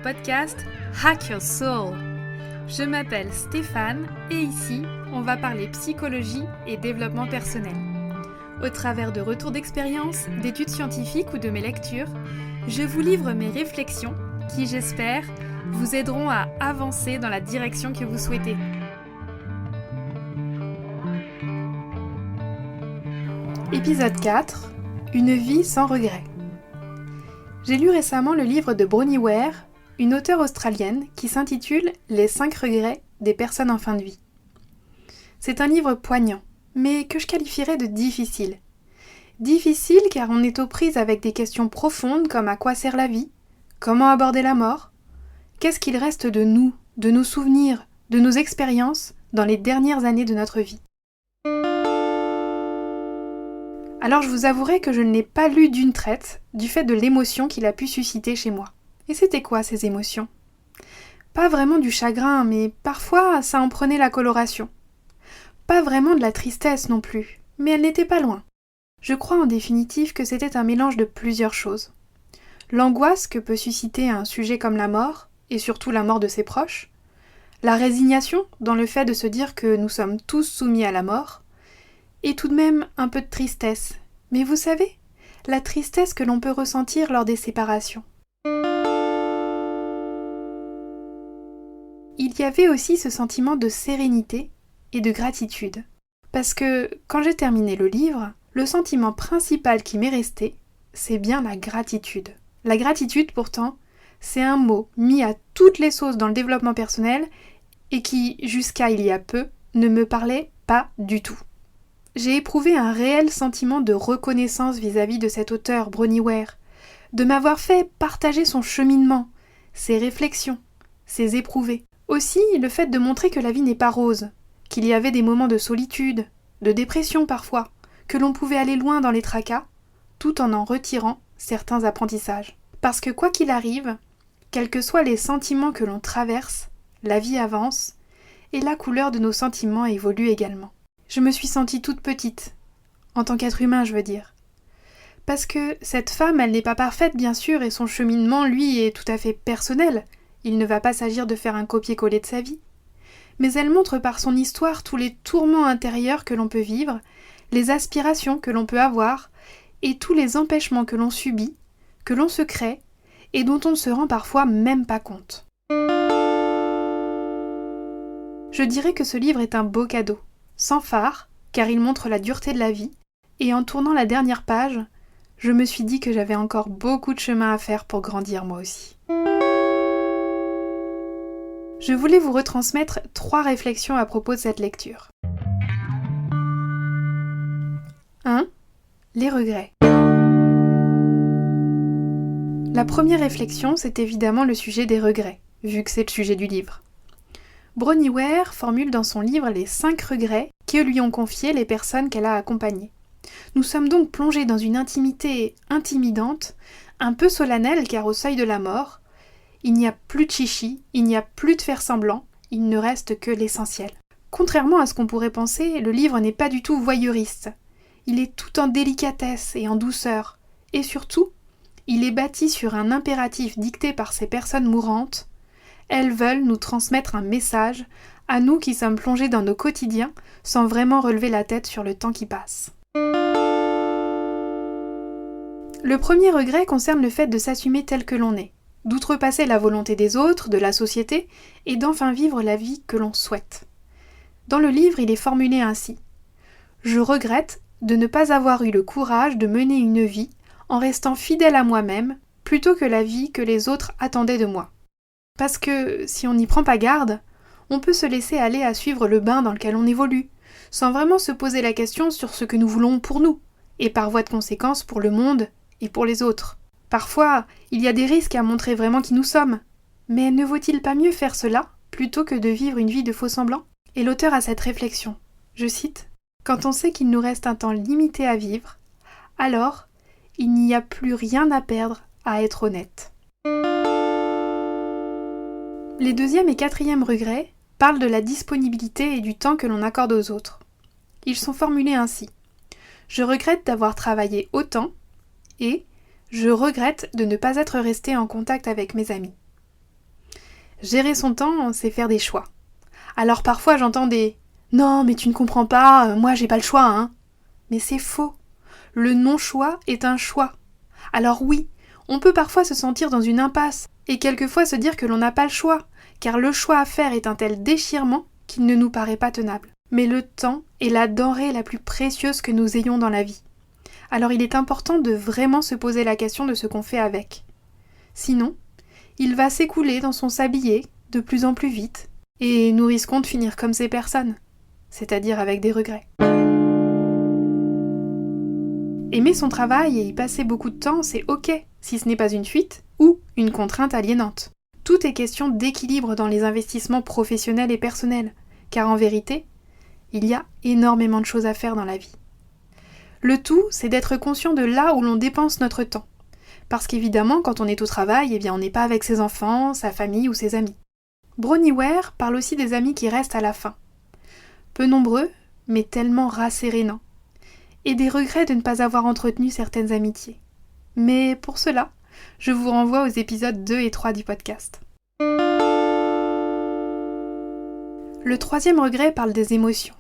podcast Hack Your Soul. Je m'appelle Stéphane et ici, on va parler psychologie et développement personnel. Au travers de retours d'expérience, d'études scientifiques ou de mes lectures, je vous livre mes réflexions qui, j'espère, vous aideront à avancer dans la direction que vous souhaitez. Épisode 4. Une vie sans regrets. J'ai lu récemment le livre de Bronnie Ware, une auteure australienne qui s'intitule « Les 5 regrets des personnes en fin de vie ». C'est un livre poignant, mais que je qualifierais de difficile. Difficile car on est aux prises avec des questions profondes comme à quoi sert la vie, comment aborder la mort, qu'est-ce qu'il reste de nous, de nos souvenirs, de nos expériences dans les dernières années de notre vie. Alors je vous avouerai que je ne l'ai pas lu d'une traite, du fait de l'émotion qu'il a pu susciter chez moi. Et c'était quoi ces émotions ? Pas vraiment du chagrin, mais parfois ça en prenait la coloration. Pas vraiment de la tristesse non plus, mais elle n'était pas loin. Je crois en définitive que c'était un mélange de plusieurs choses. L'angoisse que peut susciter un sujet comme la mort, et surtout la mort de ses proches. La résignation dans le fait de se dire que nous sommes tous soumis à la mort. Et tout de même un peu de tristesse. Mais vous savez, la tristesse que l'on peut ressentir lors des séparations. Il y avait aussi ce sentiment de sérénité et de gratitude. Parce que, quand j'ai terminé le livre, le sentiment principal qui m'est resté, c'est bien la gratitude. La gratitude, pourtant, c'est un mot mis à toutes les sauces dans le développement personnel et qui, jusqu'à il y a peu, ne me parlait pas du tout. J'ai éprouvé un réel sentiment de reconnaissance vis-à-vis de cet auteur, Bronnie Ware, de m'avoir fait partager son cheminement, ses réflexions, ses éprouvés. Aussi, le fait de montrer que la vie n'est pas rose, qu'il y avait des moments de solitude, de dépression parfois, que l'on pouvait aller loin dans les tracas, tout en retirant certains apprentissages. Parce que quoi qu'il arrive, quels que soient les sentiments que l'on traverse, la vie avance, et la couleur de nos sentiments évolue également. Je me suis sentie toute petite, en tant qu'être humain je veux dire. Parce que cette femme, elle n'est pas parfaite bien sûr, et son cheminement, lui, est tout à fait personnel. Il ne va pas s'agir de faire un copier-coller de sa vie. Mais elle montre par son histoire tous les tourments intérieurs que l'on peut vivre, les aspirations que l'on peut avoir, et tous les empêchements que l'on subit, que l'on se crée, et dont on ne se rend parfois même pas compte. Je dirais que ce livre est un beau cadeau. Sans phare, car il montre la dureté de la vie, et en tournant la dernière page, je me suis dit que j'avais encore beaucoup de chemin à faire pour grandir moi aussi. Je voulais vous retransmettre 3 réflexions à propos de cette lecture. 1. Les regrets. La première réflexion, c'est évidemment le sujet des regrets, vu que c'est le sujet du livre. Bronnie Ware formule dans son livre les 5 regrets que lui ont confiés les personnes qu'elle a accompagnées. Nous sommes donc plongés dans une intimité intimidante, un peu solennelle car au seuil de la mort, il n'y a plus de chichi, il n'y a plus de faire semblant, il ne reste que l'essentiel. Contrairement à ce qu'on pourrait penser, le livre n'est pas du tout voyeuriste. Il est tout en délicatesse et en douceur, et surtout, il est bâti sur un impératif dicté par ces personnes mourantes. Elles veulent nous transmettre un message, à nous qui sommes plongés dans nos quotidiens, sans vraiment relever la tête sur le temps qui passe. Le premier regret concerne le fait de s'assumer tel que l'on est, d'outrepasser la volonté des autres, de la société, et d'enfin vivre la vie que l'on souhaite. Dans le livre, il est formulé ainsi. « Je regrette de ne pas avoir eu le courage de mener une vie en restant fidèle à moi-même, plutôt que la vie que les autres attendaient de moi. » Parce que, si on n'y prend pas garde, on peut se laisser aller à suivre le bain dans lequel on évolue, sans vraiment se poser la question sur ce que nous voulons pour nous, et par voie de conséquence pour le monde et pour les autres. Parfois, il y a des risques à montrer vraiment qui nous sommes, mais ne vaut-il pas mieux faire cela, plutôt que de vivre une vie de faux-semblants ? Et l'auteur a cette réflexion, je cite, « Quand on sait qu'il nous reste un temps limité à vivre, alors il n'y a plus rien à perdre à être honnête. » Les 2e et 4e regrets parlent de la disponibilité et du temps que l'on accorde aux autres. Ils sont formulés ainsi. Je regrette d'avoir travaillé autant et je regrette de ne pas être resté en contact avec mes amis. Gérer son temps, c'est faire des choix. Alors parfois j'entends des « Non, mais tu ne comprends pas, moi j'ai pas le choix, hein !» Mais c'est faux. Le non-choix est un choix. Alors oui, on peut parfois se sentir dans une impasse, et quelquefois se dire que l'on n'a pas le choix, car le choix à faire est un tel déchirement qu'il ne nous paraît pas tenable. Mais le temps est la denrée la plus précieuse que nous ayons dans la vie. Alors il est important de vraiment se poser la question de ce qu'on fait avec. Sinon, il va s'écouler dans son sablier de plus en plus vite, et nous risquons de finir comme ces personnes, c'est-à-dire avec des regrets. Aimer son travail et y passer beaucoup de temps, c'est ok, si ce n'est pas une fuite ou une contrainte aliénante. Tout est question d'équilibre dans les investissements professionnels et personnels, car en vérité, il y a énormément de choses à faire dans la vie. Le tout, c'est d'être conscient de là où l'on dépense notre temps. Parce qu'évidemment, quand on est au travail, on n'est pas avec ses enfants, sa famille ou ses amis. Bronnie Ware parle aussi des amis qui restent à la fin. Peu nombreux, mais tellement rassérénants. Et des regrets de ne pas avoir entretenu certaines amitiés. Mais pour cela, je vous renvoie aux épisodes 2 et 3 du podcast. Le troisième regret parle des émotions.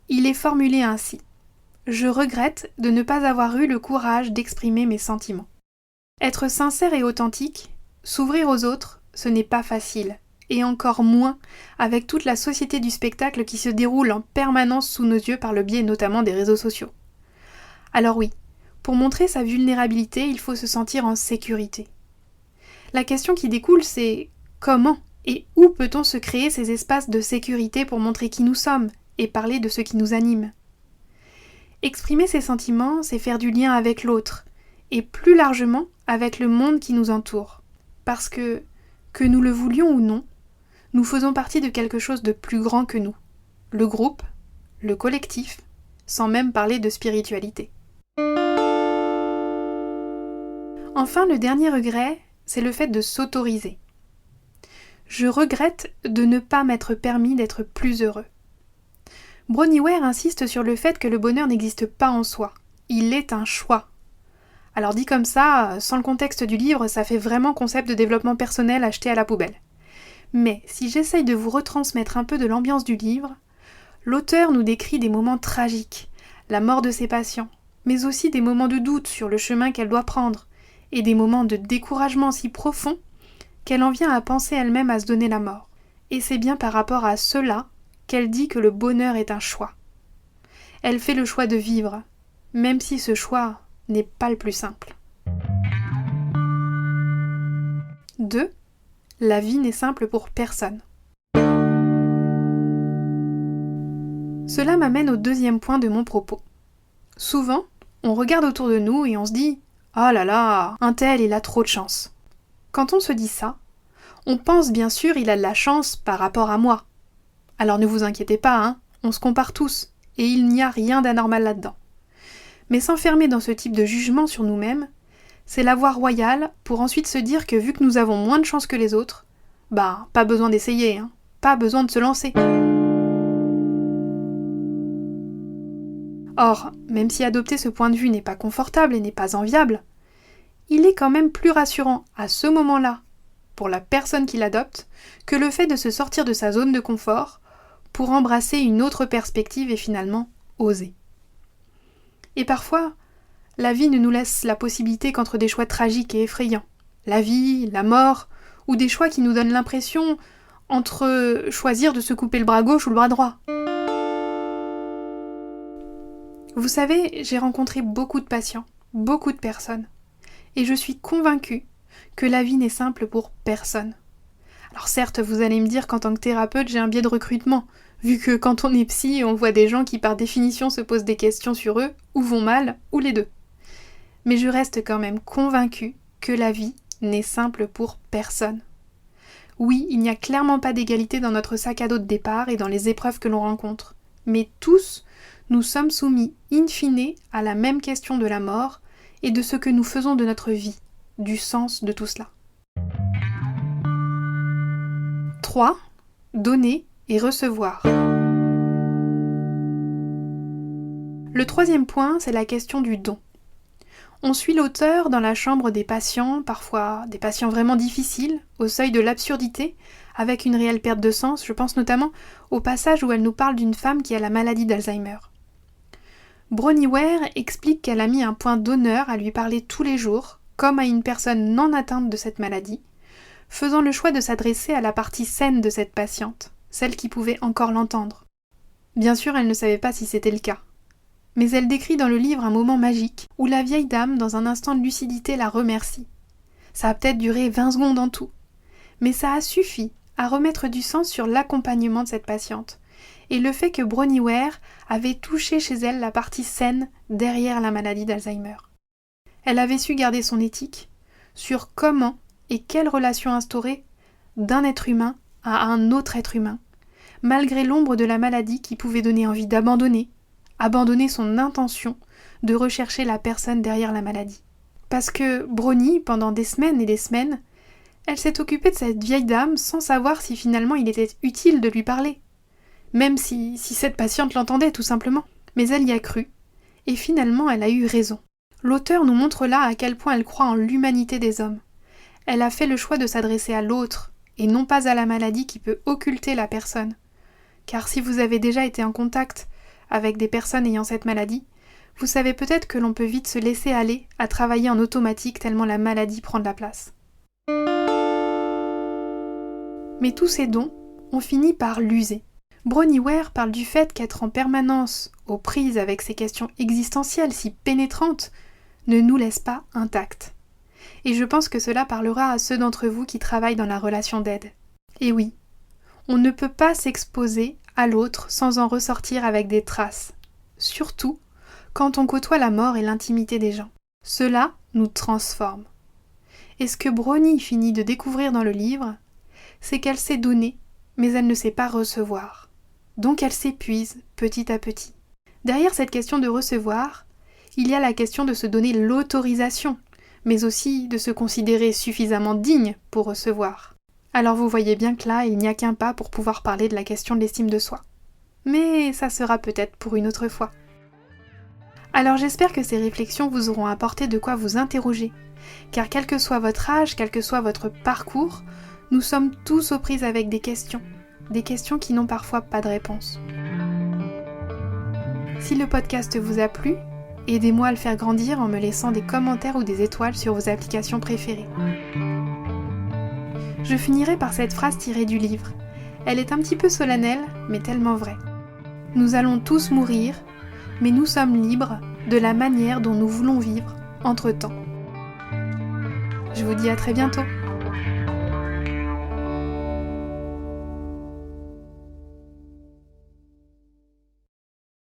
Il est formulé ainsi. Je regrette de ne pas avoir eu le courage d'exprimer mes sentiments. Être sincère et authentique, s'ouvrir aux autres, ce n'est pas facile, et encore moins avec toute la société du spectacle qui se déroule en permanence sous nos yeux par le biais notamment des réseaux sociaux. Alors oui, pour montrer sa vulnérabilité, il faut se sentir en sécurité. La question qui découle, c'est comment et où peut-on se créer ces espaces de sécurité pour montrer qui nous sommes et parler de ce qui nous anime ? Exprimer ses sentiments, c'est faire du lien avec l'autre, et plus largement avec le monde qui nous entoure. Parce que nous le voulions ou non, nous faisons partie de quelque chose de plus grand que nous. Le groupe, le collectif, sans même parler de spiritualité. Enfin, le dernier regret, c'est le fait de s'autoriser. Je regrette de ne pas m'être permis d'être plus heureux. Bronnie Ware insiste sur le fait que le bonheur n'existe pas en soi. Il est un choix. Alors dit comme ça, sans le contexte du livre, ça fait vraiment concept de développement personnel acheté à la poubelle. Mais si j'essaye de vous retransmettre un peu de l'ambiance du livre, l'auteur nous décrit des moments tragiques, la mort de ses patients, mais aussi des moments de doute sur le chemin qu'elle doit prendre, et des moments de découragement si profonds qu'elle en vient à penser elle-même à se donner la mort. Et c'est bien par rapport à cela qu'elle dit que le bonheur est un choix. Elle fait le choix de vivre, même si ce choix n'est pas le plus simple. 2. La vie n'est simple pour personne. Cela m'amène au deuxième point de mon propos. Souvent, on regarde autour de nous et on se dit « Oh là là, un tel, il a trop de chance ». Quand on se dit ça, on pense bien sûr il a de la chance par rapport à moi. Alors ne vous inquiétez pas, hein, on se compare tous, et il n'y a rien d'anormal là-dedans. Mais s'enfermer dans ce type de jugement sur nous-mêmes, c'est la voie royale pour ensuite se dire que vu que nous avons moins de chance que les autres, pas besoin d'essayer, hein, pas besoin de se lancer. Or, même si adopter ce point de vue n'est pas confortable et n'est pas enviable, il est quand même plus rassurant à ce moment-là, pour la personne qui l'adopte, que le fait de se sortir de sa zone de confort pour embrasser une autre perspective et finalement oser. Et parfois, la vie ne nous laisse la possibilité qu'entre des choix tragiques et effrayants. La vie, la mort, ou des choix qui nous donnent l'impression entre choisir de se couper le bras gauche ou le bras droit. Vous savez, j'ai rencontré beaucoup de patients, beaucoup de personnes, et je suis convaincue que la vie n'est simple pour personne. Alors certes, vous allez me dire qu'en tant que thérapeute, j'ai un biais de recrutement, vu que quand on est psy, on voit des gens qui par définition se posent des questions sur eux, ou vont mal, ou les deux. Mais je reste quand même convaincue que la vie n'est simple pour personne. Oui, il n'y a clairement pas d'égalité dans notre sac à dos de départ et dans les épreuves que l'on rencontre. Mais tous, nous sommes soumis in fine à la même question de la mort et de ce que nous faisons de notre vie, du sens de tout cela. 3. Donner et recevoir. Le troisième point, c'est la question du don. On suit l'auteur dans la chambre des patients, parfois des patients vraiment difficiles, au seuil de l'absurdité, avec une réelle perte de sens. Je pense notamment au passage où elle nous parle d'une femme qui a la maladie d'Alzheimer. Bronnie Ware explique qu'elle a mis un point d'honneur à lui parler tous les jours, comme à une personne non atteinte de cette maladie, faisant le choix de s'adresser à la partie saine de cette patiente, celle qui pouvait encore l'entendre. Bien sûr, elle ne savait pas si c'était le cas. Mais elle décrit dans le livre un moment magique où la vieille dame, dans un instant de lucidité, la remercie. Ça a peut-être duré 20 secondes en tout, mais ça a suffi à remettre du sens sur l'accompagnement de cette patiente et le fait que Bronnie Ware avait touché chez elle la partie saine derrière la maladie d'Alzheimer. Elle avait su garder son éthique sur comment et quelle relation instaurer d'un être humain à un autre être humain, malgré l'ombre de la maladie qui pouvait donner envie d'abandonner son intention de rechercher la personne derrière la maladie. Parce que Bronnie, pendant des semaines et des semaines, elle s'est occupée de cette vieille dame sans savoir si finalement il était utile de lui parler. Même si cette patiente l'entendait tout simplement. Mais elle y a cru, et finalement elle a eu raison. L'auteur nous montre là à quel point elle croit en l'humanité des hommes. Elle a fait le choix de s'adresser à l'autre, et non pas à la maladie qui peut occulter la personne. Car si vous avez déjà été en contact avec des personnes ayant cette maladie, vous savez peut-être que l'on peut vite se laisser aller à travailler en automatique tellement la maladie prend de la place. Mais tous ces dons, on finit par l'user. Bronnie Ware parle du fait qu'être en permanence aux prises avec ces questions existentielles si pénétrantes ne nous laisse pas intacts. Et je pense que cela parlera à ceux d'entre vous qui travaillent dans la relation d'aide. Et oui, on ne peut pas s'exposer à l'autre sans en ressortir avec des traces, surtout quand on côtoie la mort et l'intimité des gens. Cela nous transforme. Et ce que Bronnie finit de découvrir dans le livre, c'est qu'elle sait donner, mais elle ne sait pas recevoir. Donc elle s'épuise petit à petit. Derrière cette question de recevoir, il y a la question de se donner l'autorisation, mais aussi de se considérer suffisamment digne pour recevoir. Alors vous voyez bien que là, il n'y a qu'un pas pour pouvoir parler de la question de l'estime de soi. Mais ça sera peut-être pour une autre fois. Alors j'espère que ces réflexions vous auront apporté de quoi vous interroger, car quel que soit votre âge, quel que soit votre parcours, nous sommes tous aux prises avec des questions qui n'ont parfois pas de réponse. Si le podcast vous a plu, aidez-moi à le faire grandir en me laissant des commentaires ou des étoiles sur vos applications préférées. Je finirai par cette phrase tirée du livre. Elle est un petit peu solennelle, mais tellement vraie. Nous allons tous mourir, mais nous sommes libres de la manière dont nous voulons vivre entre-temps. Je vous dis à très bientôt.